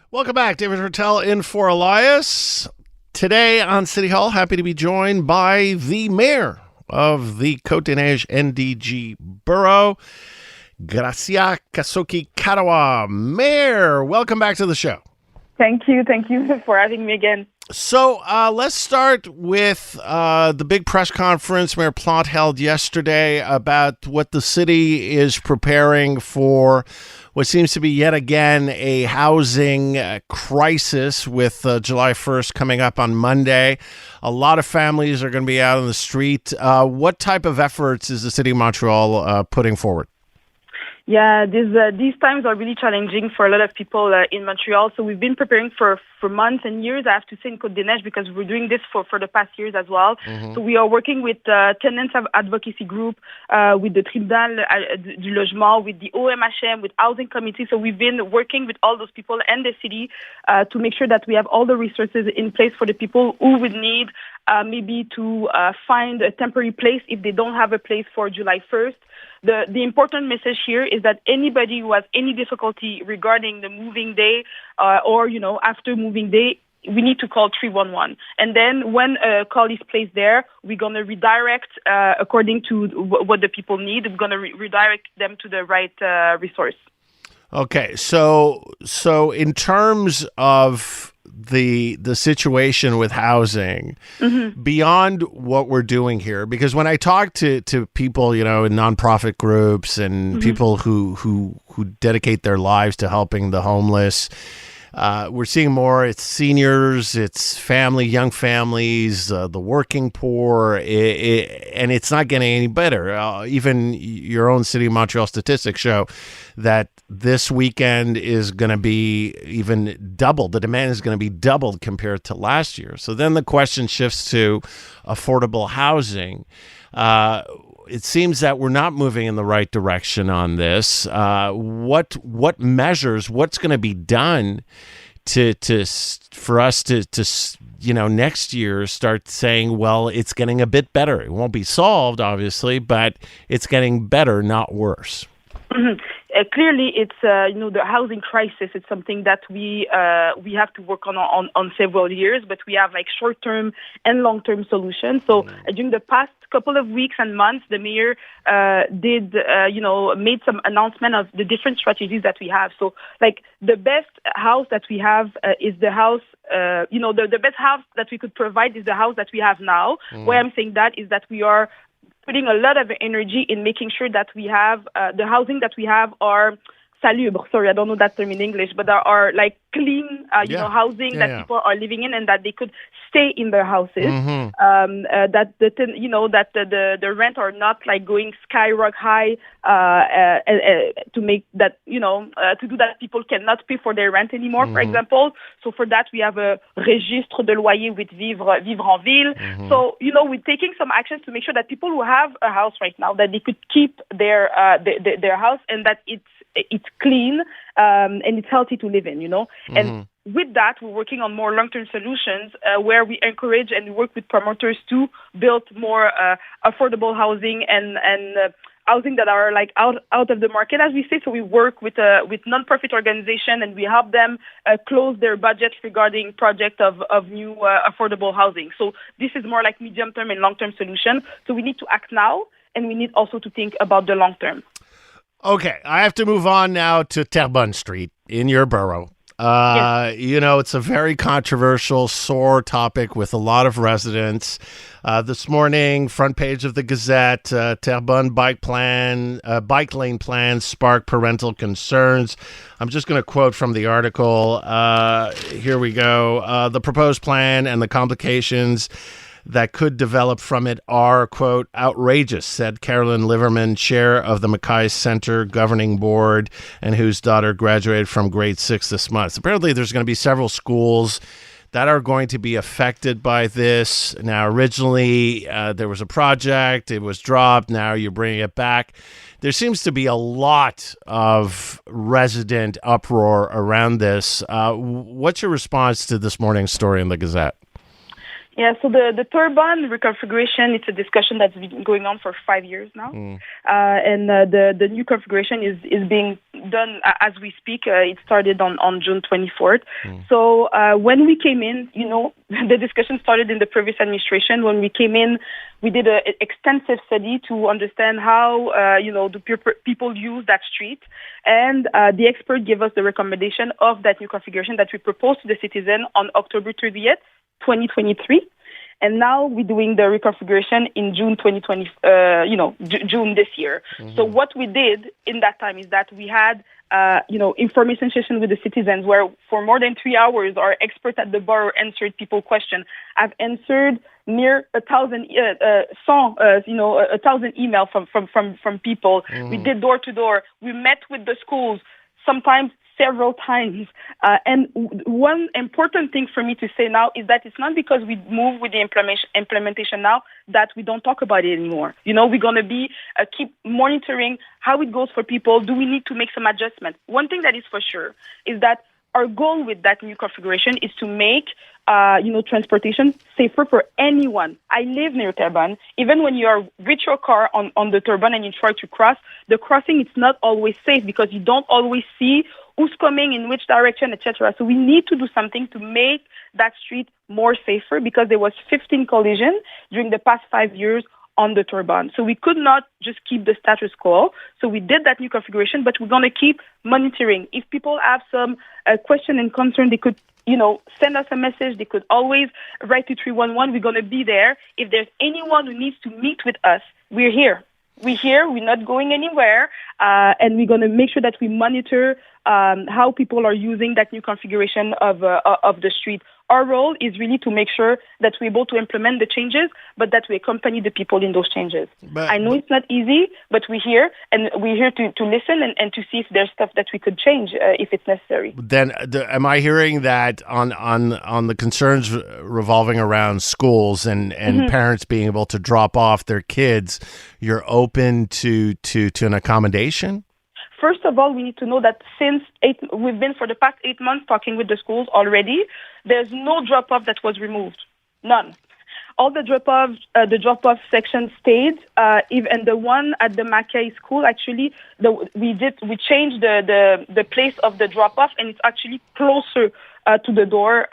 Welcome back. David Hertel in for Elias. Today on City Hall, happy to be joined by the mayor of the Côte-des-Neiges-NDG borough, Gracia Kasoki-Katahwa. Mayor, welcome back to the show. Thank you. Thank you for having me again. So let's start with the big press conference Mayor Plante held yesterday about what the city is preparing for what seems to be yet again a housing crisis with July 1st coming up on Monday. A lot of families are going to be out on the street. What type of efforts is the city of Montreal putting forward? Yeah, these times are really challenging for a lot of people in Montreal. So we've been preparing for months and years, I have to say, in Côte-des-Neiges, because we're doing this for the past years as well. Mm-hmm. So we are working with tenants advocacy group, with the Tribunal du Logement, with the OMHM, with housing committee. So we've been working with all those people and the city to make sure that we have all the resources in place for the people who would need maybe to find a temporary place if they don't have a place for July 1st. The important message here is that anybody who has any difficulty regarding the moving day or after moving day, we need to call 311. And then when a call is placed there, we're going to redirect according to what the people need. We're going to redirect them to the right resource. Okay, so in terms of the situation with housing, mm-hmm. beyond what we're doing here, because when I talk to people, in nonprofit groups and mm-hmm. people who dedicate their lives to helping the homeless, we're seeing more. It's seniors, it's young families, the working poor, and it's not getting any better. Even your own City of Montreal statistics show that this weekend is going to be even doubled. The demand is going to be doubled compared to last year. So then the question shifts to affordable housing. It seems that we're not moving in the right direction on this. What measures? What's going to be done for us to next year start saying, well, it's getting a bit better. It won't be solved, obviously, but it's getting better, not worse. Mm-hmm. Clearly, it's the housing crisis. It's something that we have to work on several years, but we have like short-term and long-term solutions. So during the past couple of weeks and months, the mayor made some announcement of the different strategies that we have. So like the best house that we have is the house. The best house that we could provide is the house that we have now. Why I'm saying that is that we are putting a lot of energy in making sure that we have the housing that we have are salubre. Sorry, I don't know that term in English, but there are like clean, housing that people are living in and that they could stay in their houses. Mm-hmm. That the rent are not like going skyrocket high to make that to do that people cannot pay for their rent anymore. Mm-hmm. For example, so for that we have a registre de loyer with Vivre en Ville. Mm-hmm. So we're taking some actions to make sure that people who have a house right now that they could keep their house and that it's clean and it's healthy to live in, Mm-hmm. And with that, we're working on more long-term solutions where we encourage and work with promoters to build more affordable housing and housing that are like out of the market, as we say. So we work with non-profit organizations and we help them close their budget regarding projects of new affordable housing. So this is more like medium-term and long-term solution. So we need to act now and we need also to think about the long-term. Okay, I have to move on now to Terrebonne Street in your borough. Yes. It's a very controversial, sore topic with a lot of residents. This morning, front page of the Gazette, Terrebonne bike lane plans spark parental concerns. I'm just going to quote from the article. Here we go. The proposed plan and the complications that could develop from it are, quote, outrageous, said Carolyn Liverman, chair of the Mackay Center Governing Board and whose daughter graduated from grade 6 this month. Apparently, there's going to be several schools that are going to be affected by this. Now, originally, there was a project. It was dropped. Now you're bringing it back. There seems to be a lot of resident uproar around this. What's your response to this morning's story in the Gazette? Yeah, so the Terrebonne reconfiguration, it's a discussion that's been going on for 5 years now. And the new configuration is being done as we speak. It started on June 24th. So when we came in, the discussion started in the previous administration. When we came in, we did an extensive study to understand how, people use that street. And the expert gave us the recommendation of that new configuration that we proposed to the citizen on October 30th. 2023, and now we're doing the reconfiguration in June 2020. June this year. So what we did in that time is that we had, information session with the citizens, where for more than 3 hours, our experts at the borough answered people questions. I've answered near 1,000 emails from people. We did door to door. We met with the schools, sometimes several times. And one important thing for me to say now is that it's not because we move with the implementation now that we don't talk about it anymore. We're going to be keep monitoring how it goes for people. Do we need to make some adjustments? One thing that is for sure is that our goal with that new configuration is to make transportation safer for anyone. I live near Terrebonne. Even when you are with your car on the Terrebonne and you try to cross, the crossing it's not always safe because you don't always see who's coming in which direction, etc. So we need to do something to make that street more safer because there was 15 collisions during the past 5 years on the Terrebonne. So we could not just keep the status quo. So we did that new configuration, but we're going to keep monitoring. If people have some question and concern, they could send us a message. They could always write to 311. We're going to be there. If there's anyone who needs to meet with us, we're here. We're not going anywhere, and we're going to make sure that we monitor how people are using that new configuration of the street. Our role is really to make sure that we're able to implement the changes, but that we accompany the people in those changes. I know it's not easy, but we're here, and we're here to listen and to see if there's stuff that we could change if it's necessary. Then, am I hearing that on the concerns revolving around schools and parents being able to drop off their kids, you're open to an accommodation? First of all, we need to know that we've been for the past 8 months talking with the schools already. There's no drop-off that was removed. None. All the drop-off section stayed. Even the one at the Mackay school, actually, we changed the place of the drop-off, and it's actually closer to the door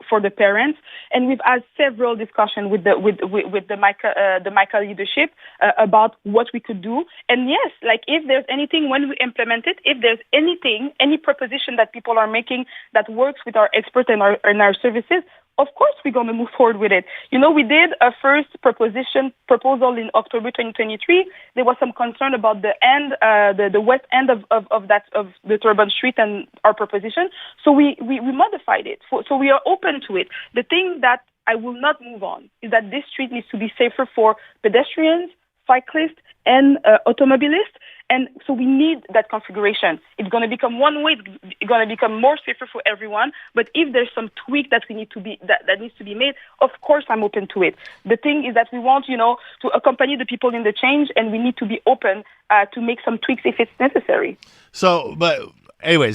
for the parents. And we've had several discussions with the MICA leadership about what we could do. And yes, like if there's anything when we implement it, if there's any proposition that people are making that works with our experts and our services, of course we're going to move forward with it. We did a first proposal in October 2023. There was some concern about the west end of the Terrebonne Street and our proposition. So we modified it. So we are open to it. The thing that I will not move on is that this street needs to be safer for pedestrians, cyclists, and automobilists. And so we need that configuration. It's going to become one way. It's going to become more safer for everyone. But if there's some tweak that needs to be made, of course I'm open to it. The thing is that we want, to accompany the people in the change, and we need to be open to make some tweaks if it's necessary. So, but anyway,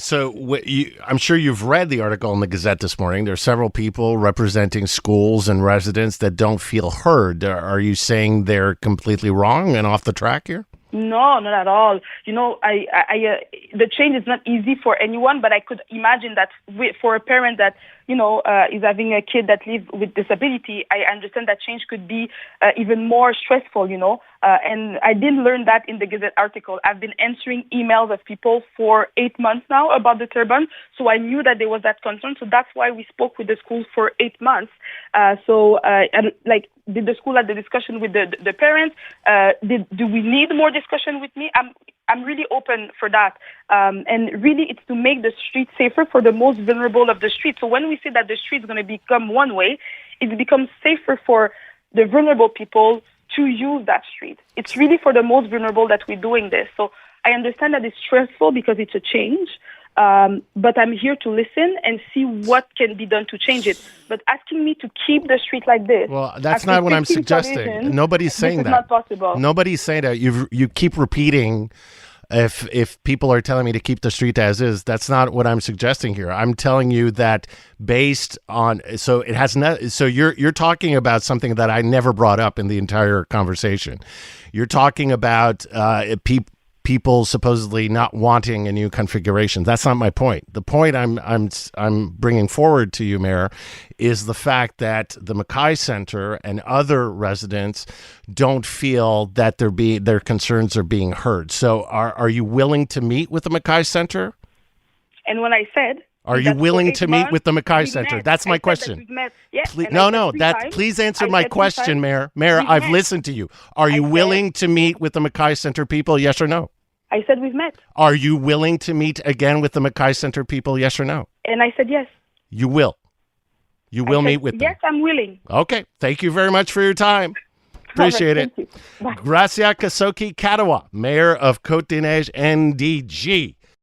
I'm sure you've read the article in the Gazette this morning. There are several people representing schools and residents that don't feel heard. Are you saying they're completely wrong and off the track here? No, not at all. The change is not easy for anyone, but I could imagine that for a parent that, is having a kid that lives with disability, I understand that change could be even more stressful, and I didn't learn that in the Gazette article. I've been answering emails of people for 8 months now about the Terrebonne, so I knew that there was that concern. So that's why we spoke with the schools for 8 months. Did the school have the discussion with the parents? Do we need more discussion with me? I'm really open for that. And really, it's to make the street safer for the most vulnerable of the street. So when we say that the street is going to become one way, it becomes safer for the vulnerable people to use that street. It's really for the most vulnerable that we're doing this. So I understand that it's stressful because it's a change. But I'm here to listen and see what can be done to change it. But asking me to keep the street like this... Well, that's not what I'm suggesting. Nobody's saying that. It's not possible. Nobody's saying that. You keep repeating if people are telling me to keep the street as is. That's not what I'm suggesting here. I'm telling you that based on, so it has not, so you're talking about something that I never brought up in the entire conversation. You're talking about people supposedly not wanting a new configuration. That's not my point. The point I'm bringing forward to you, Mayor, is the fact that the Mackay Center and other residents don't feel that their concerns are being heard. So are you willing to meet with the Mackay Center? And when I said, are you willing to meet with the Mackay Center? That's my question. Yes, Please answer my question, Mayor. Mayor, I've listened to you. Are you willing to meet with the Mackay Center people? Yes or no? I said we've met. Are you willing to meet again with the Mackay Center people? Yes or no? And I said yes. You will. You will meet with them. Yes, I'm willing. Okay. Thank you very much for your time. Appreciate it. Thank you. Bye. Gracia Kasoki-Katahwa, Mayor of Côte-des-Neiges, NDG.